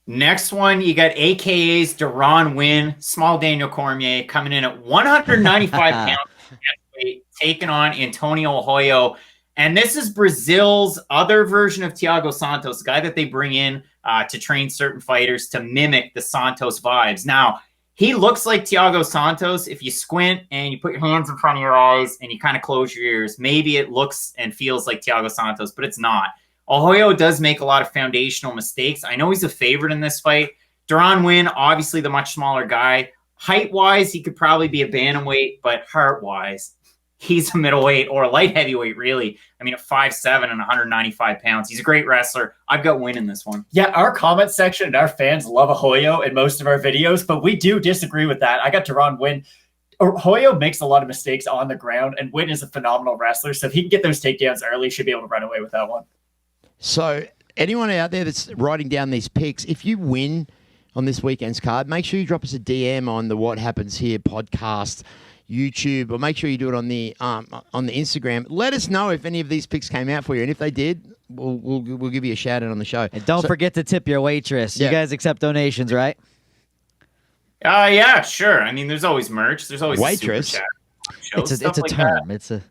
Next one, you got AKA's Deron Wynn, small Daniel Cormier, coming in at 195 pounds, taking on Antonio Hoyo. And this is Brazil's other version of Thiago Santos, the guy that they bring in to train certain fighters to mimic the Santos vibes. Now, he looks like Thiago Santos. If you squint and you put your hands in front of your eyes and you kind of close your ears, maybe it looks and feels like Thiago Santos, but it's not. Hoyo does make a lot of foundational mistakes. I know he's a favorite in this fight. Deron Wynn, obviously the much smaller guy. Height-wise, he could probably be a bantamweight, but heart-wise, he's a middleweight or a light heavyweight, really. I mean, at 5'7" and 195 pounds. He's a great wrestler. I've got Wynn in this one. Yeah, our comment section and our fans love Hoyo in most of our videos, but we do disagree with that. I got Deron Wynn. Hoyo makes a lot of mistakes on the ground, and Wynn is a phenomenal wrestler. So if he can get those takedowns early, he should be able to run away with that one. So anyone out there that's writing down these picks, if you win on this weekend's card, make sure you drop us a DM on the What Happens Here podcast, YouTube, or make sure you do it on the Instagram. Let us know if any of these picks came out for you, and if they did, we'll give you a shout out on the show. And don't forget to tip your waitress. Yeah. You guys accept donations, right? Yeah, sure. I mean, there's always merch. There's always waitress. Super chat It's a like term. that. It's a.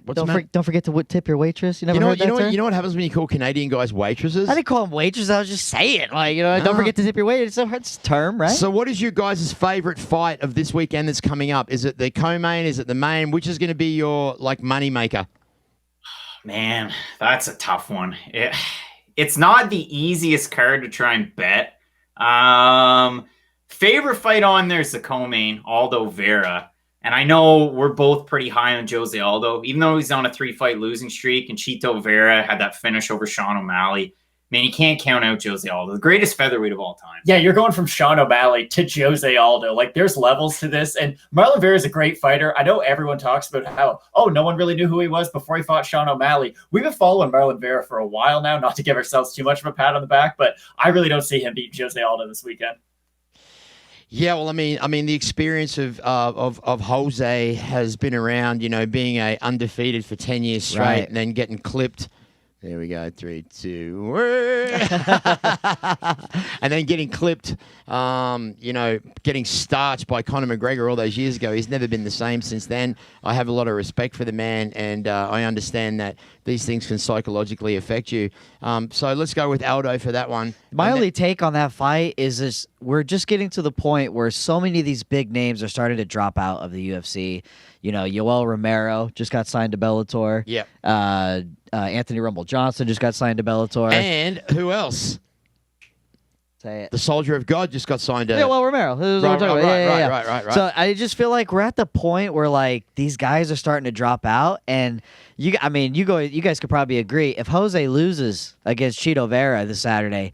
What's Don't forget to tip your waitress. You never You know, heard that term? you know what happens when you call Canadian guys waitresses? I didn't call them waitresses. I was just saying, don't forget to tip your waitress. It's a term, right? So what is your guys' favourite fight of this weekend that's coming up? Is it the co-main? Is it the main? Which is going to be your money maker? Man, that's a tough one. It's not the easiest card to try and bet. Favorite fight on there is the co-main, Aldo Vera. And I know we're both pretty high on Jose Aldo, even though he's on a 3-fight losing streak, and Chito Vera had that finish over Sean O'Malley. Man, you can't count out Jose Aldo, the greatest featherweight of all time. Yeah, you're going from Sean O'Malley to Jose Aldo. There's levels to this. And Marlon Vera is a great fighter. I know everyone talks about how, no one really knew who he was before he fought Sean O'Malley. We've been following Marlon Vera for a while now, not to give ourselves too much of a pat on the back, but I really don't see him beat Jose Aldo this weekend. Yeah, well, I mean, the experience of Jose has been around, being undefeated for 10 years straight, Right. and then getting clipped. There we go, 3, 2, and then getting clipped. Getting starched by Conor McGregor all those years ago. He's never been the same since then. I have a lot of respect for the man, and I understand that these things can psychologically affect you. So let's go with Aldo for that one. My only take on that fight is we're just getting to the point where so many of these big names are starting to drop out of the UFC. You know, Yoel Romero just got signed to Bellator. Yep. Anthony Rumble Johnson just got signed to Bellator. And who else? Say it. The Soldier of God just got signed to. Yeah, well, Romero. This is what I'm talking about. Right. So I just feel like we're at the point where like these guys are starting to drop out, and you guys could probably agree. If Jose loses against Chito Vera this Saturday,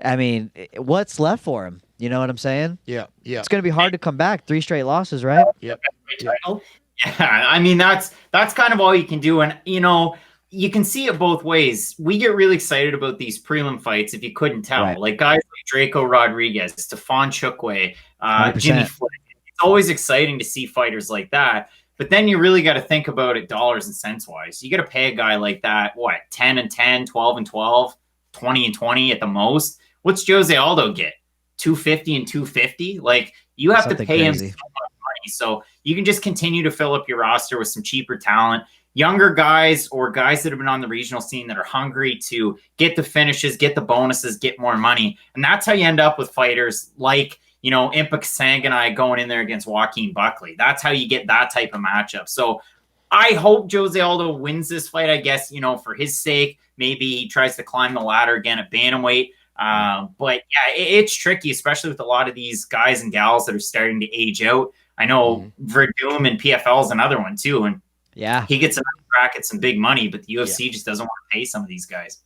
I mean, what's left for him? You know what I'm saying? Yeah. It's going to be hard to come back. 3 straight losses, right? Yep. Title. Yeah, I mean that's kind of all you can do, and you know you can see it both ways. We get really excited about these prelim fights if you couldn't tell, Right. like guys like Draco Rodriguez, Stephon Chukwu, 100%. Jimmy Flynn. It's always exciting to see fighters like that, but then you really got to think about it dollars and cents wise. You got to pay a guy like that what 10-10, 12-12, 20-20 at the most. What's Jose Aldo get? 250 and 250? Like you have Something to pay him crazy. so much money. So you can just continue to fill up your roster with some cheaper talent, younger guys or guys that have been on the regional scene that are hungry to get the finishes, get the bonuses, get more money. And that's how you end up with fighters like, you know, Impa Kasanganay going in there against Joaquin Buckley. That's how you get that type of matchup. So I hope Jose Aldo wins this fight, I guess, you know, for his sake. Maybe he tries to climb the ladder again at bantamweight. But yeah, it's tricky, especially with a lot of these guys and gals that are starting to age out. I know Verdum and PFL is another one too. And Yeah, he gets enough brackets and big money, but the UFC just doesn't want to pay some of these guys.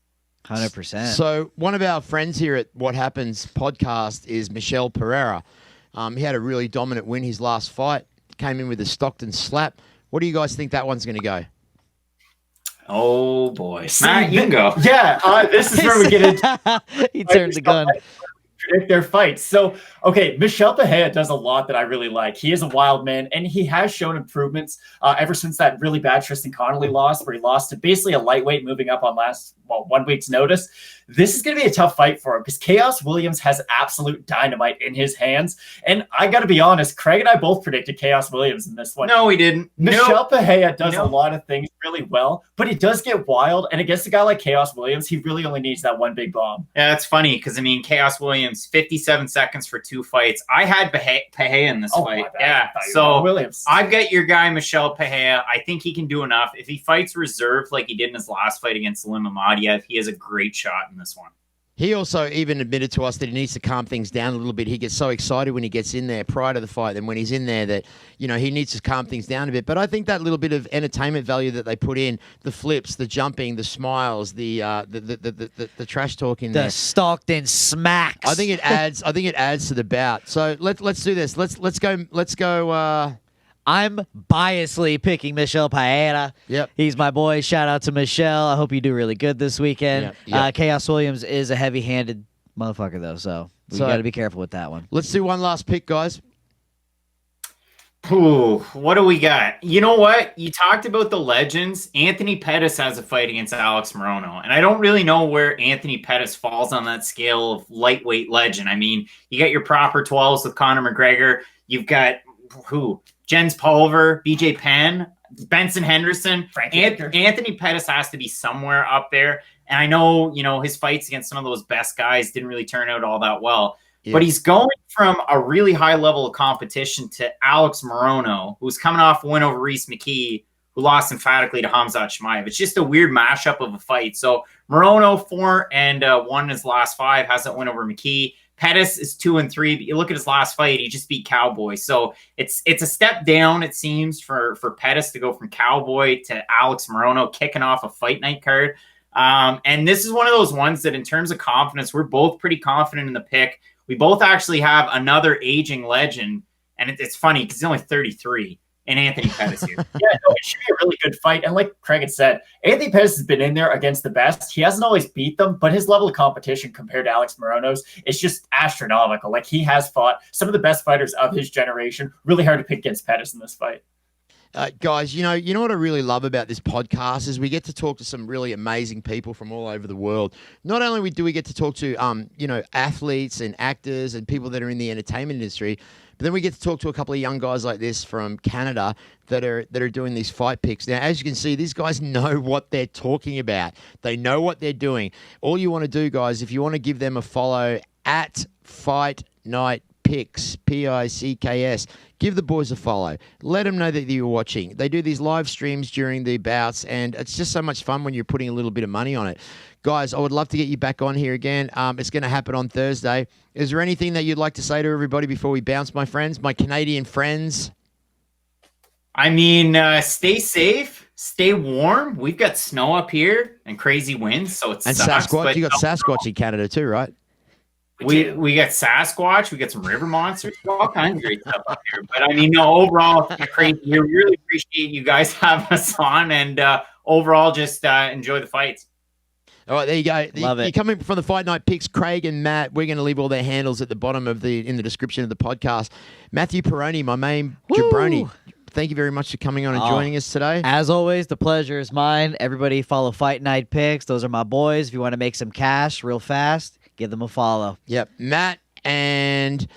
100%. So one of our friends here at What Happens podcast is Michel Pereira. He had a really dominant win his last fight. Came in with a Stockton slap. What do you guys think that one's going to go? Oh boy, Matt, you can go. Yeah, this is where we get into He turned the gun. predict their fights. So, okay, Michel Pereira does a lot that I really like. He is a wild man, and he has shown improvements ever since that really bad Tristan Connolly loss, where he lost to basically a lightweight moving up on 1 week's notice. This is going to be a tough fight for him because Chaos Williams has absolute dynamite in his hands. And I got to be honest, Craig and I both predicted Chaos Williams in this one. No, he didn't. Michel Pereira does a lot of things really well, but he does get wild. And against a guy like Chaos Williams, he really only needs that one big bomb. Yeah, that's funny because, I mean, Chaos Williams, 57 seconds for 2 fights. I had Pereira in this fight. Yeah, so Williams. I've got your guy, Michel Pereira. I think he can do enough. If he fights reserved like he did in his last fight against Salim Amadiev, he has a great shot in this one. He also even admitted to us that he needs to calm things down a little bit. He gets so excited when he gets in there prior to the fight, and when he's in there that, you know, he needs to calm things down a bit. But I think that little bit of entertainment value that they put in, the flips, the jumping, the smiles, the trash talk in there. The Stockton smacks. I think it adds to the bout. So let's do this. Let's go. I'm biasly picking Michel Pereira. Yep. He's my boy. Shout out to Michel. I hope you do really good this weekend. Yep. Chaos Williams is a heavy-handed motherfucker, though, so we got to be careful with that one. Let's do one last pick, guys. Ooh, what do we got? You know what? You talked about the legends. Anthony Pettis has a fight against Alex Morono, and I don't really know where Anthony Pettis falls on that scale of lightweight legend. I mean, you got your proper 12s with Conor McGregor. You've got who? Jens Pulver, BJ Penn, Benson Henderson. Anthony Pettis has to be somewhere up there. And I know, you know, his fights against some of those best guys didn't really turn out all that well. Yeah. But he's going from a really high level of competition to Alex Morono, who's coming off a win over Reese McKee, who lost emphatically to Hamzat Chimaev. It's just a weird mashup of a fight. So Morono 4-1 in his last 5, has that win over McKee. Pettis is 2-3, but you look at his last fight, he just beat Cowboy. So it's a step down, it seems, for Pettis to go from Cowboy to Alex Morono kicking off a fight night card. And this is one of those ones that in terms of confidence, we're both pretty confident in the pick. We both actually have another aging legend, and it's funny because he's only 33. And Anthony Pettis here. It should be a really good fight. And like Craig had said, Anthony Pettis has been in there against the best. He hasn't always beat them, but his level of competition compared to Alex Morono's is just astronomical. Like, he has fought some of the best fighters of his generation. Really hard to pick against Pettis in this fight. Guys, you know what I really love about this podcast is we get to talk to some really amazing people from all over the world. Not only do we get to talk to athletes and actors and people that are in the entertainment industry, but then we get to talk to a couple of young guys like this from Canada that are doing these fight picks. Now, as you can see, these guys know what they're talking about. They know what they're doing. All you want to do, guys, if you want to give them a follow at Fight Night Picks, Picks. Give the boys a follow. Let them know that you're watching. They do these live streams during the bouts, and it's just so much fun when you're putting a little bit of money on it. Guys, I would love to get you back on here again. It's going to happen on Thursday. Is there anything that you'd like to say to everybody before we bounce, my friends, my Canadian friends? I mean, stay safe, stay warm. We've got snow up here and crazy winds, so it sucks. Sasquatch. You got Sasquatch in Canada too, right? We got Sasquatch, we got some river monsters, all kinds of great stuff up here. But I mean, no, overall, it's been crazy. We really appreciate you guys having us on, and overall, just enjoy the fights. All right, there you go. Love it. You're coming from the Fight Night Picks, Craig and Matt. We're going to leave all their handles at the bottom of in the description of the podcast. Matthew Peroni, my main jabroni. Thank you very much for coming on and joining us today. As always, the pleasure is mine. Everybody follow Fight Night Picks. Those are my boys. If you want to make some cash real fast, give them a follow. Yep. Matt and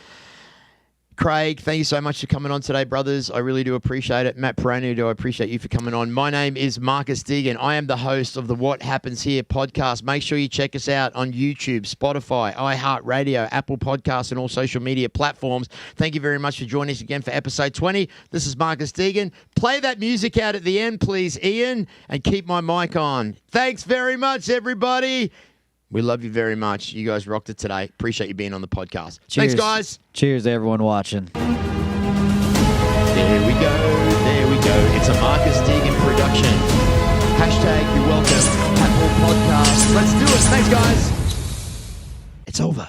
Craig, thank you so much for coming on today, brothers. I really do appreciate it. Matt Peroni, I appreciate you for coming on. My name is Marcus Deegan. I am the host of the What Happens Here podcast. Make sure you check us out on YouTube, Spotify, iHeartRadio, Apple Podcasts, and all social media platforms. Thank you very much for joining us again for episode 20. This is Marcus Deegan. Play that music out at the end, please, Ian, and keep my mic on. Thanks very much, everybody. We love you very much. You guys rocked it today. Appreciate you being on the podcast. Cheers. Thanks, guys. Cheers to everyone watching. There we go. There we go. It's a Marcus Deegan production. Hashtag you're welcome. Apple Podcasts. Let's do it. Thanks, guys. It's over.